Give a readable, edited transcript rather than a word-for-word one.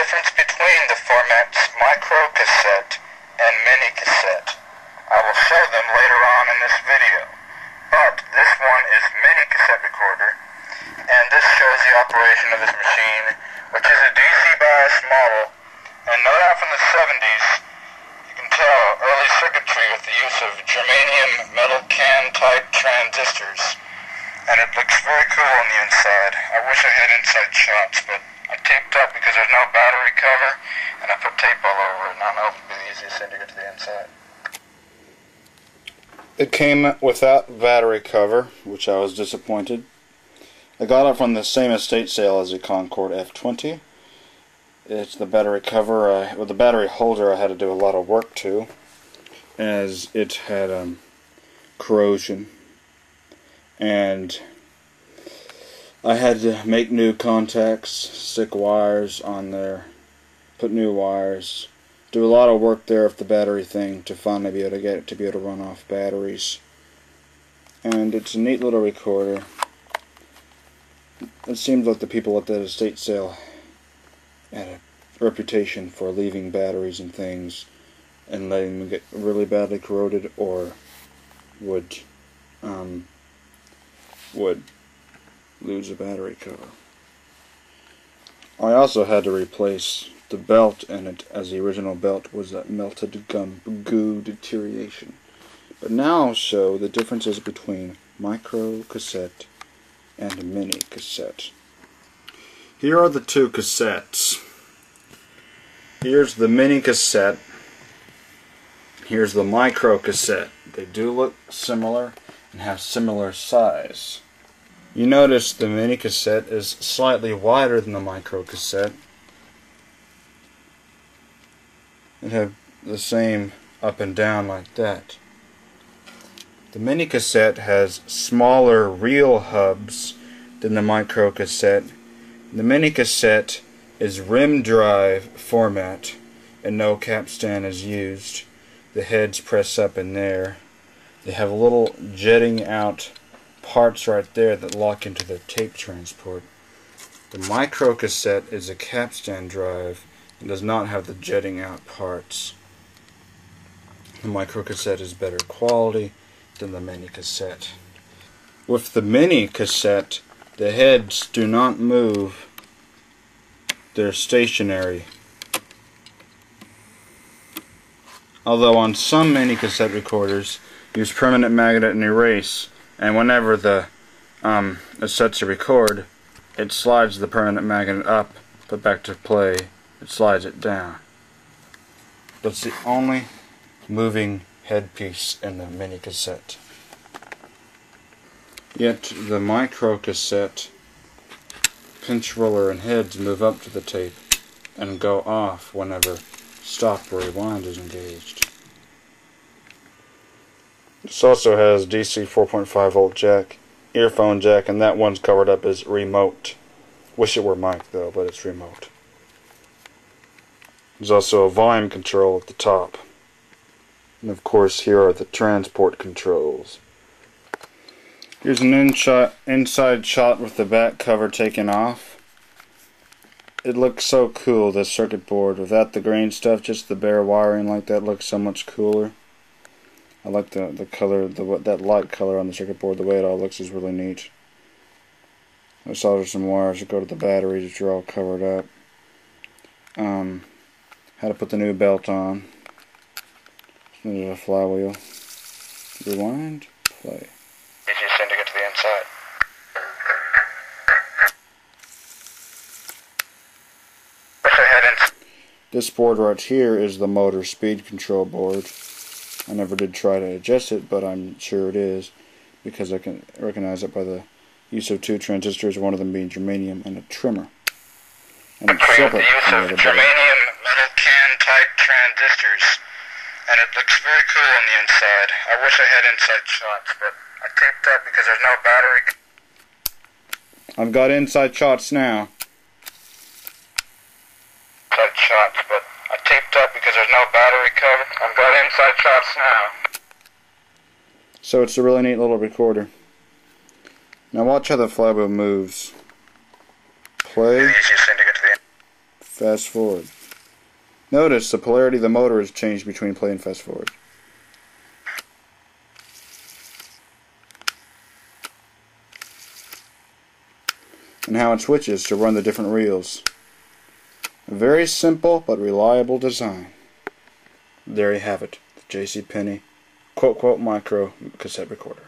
difference between the formats micro cassette and mini cassette. I will show them later on in this video. But this one is mini cassette recorder, and this shows the operation of this machine, which is a DC bias model. And note out from the 70s, you can tell early circuitry with the use of germanium metal can type transistors. And it looks very cool on the inside. I wish I had inside shots, but I taped up because there's no battery cover, and I put tape all over it, and I know it would be the easiest thing to get to the inside. It came without battery cover, which I was disappointed. I got it from the same estate sale as the Concorde F20. It's the battery cover, with the battery holder I had to do a lot of work to, as it had corrosion. And I had to make new contacts, stick wires on there, put new wires, do a lot of work there with the battery thing to finally be able to get it to be able to run off batteries. And it's a neat little recorder. It seems like the people at that estate sale had a reputation for leaving batteries and things and letting them get really badly corroded, or would lose a battery cover. I also had to replace the belt in it, as the original belt was that melted goo deterioration. But now I'll show the differences between micro cassette and mini cassette. Here are the two cassettes. Here's the mini cassette. Here's the micro cassette. They do look similar and have similar size. You notice the mini cassette is slightly wider than the micro cassette. It have the same up and down like that. The mini cassette has smaller reel hubs than the micro cassette. The mini cassette is rim drive format and no capstan is used. The heads press up in there. They have little jetting out parts right there that lock into the tape transport. The micro cassette is a capstan drive and does not have the jetting out parts. The micro cassette is better quality than the mini cassette. With the mini cassette, the heads do not move. They're stationary. Although on some mini cassette recorders use permanent magnet and erase, and whenever the it sets to record, it slides the permanent magnet up, put back to play, it slides it down. That's the only moving headpiece in the mini cassette. Yet the micro cassette pinch roller and heads move up to the tape and go off whenever stop or rewind is engaged. This also has DC 4.5 volt jack, earphone jack, and that one's covered up as remote. Wish it were mic though, but it's remote. There's also a volume control at the top. And of course here are the transport controls. Here's an inside shot with the back cover taken off. It looks so cool, this circuit board. Without the grain stuff, just the bare wiring like that looks so much cooler. I like the color, that light color on the circuit board. The way it all looks is really neat. I soldered some wires to go to the batteries, which are all covered up. How to put the new belt on. There's a flywheel. Rewind, play. Easiest thing to get to the inside. This board right here is the motor speed control board. I never did try to adjust it, but I'm sure it is, because I can recognize it by the use of two transistors, one of them being germanium, and a trimmer. And it's separate from the other germanium metal can type transistors, and it looks very cool on the inside. I wish I had inside shots, but I taped up because there's no battery. I've got inside shots now. Inside shots, but I taped up because there's no battery cover. I've got inside shots now. So it's a really neat little recorder. Now watch how the flywheel moves. Play. fast forward. Notice the polarity of the motor has changed between play and fast forward. And how it switches to run the different reels. A very simple but reliable design. There you have it, the JCPenney quote micro cassette recorder.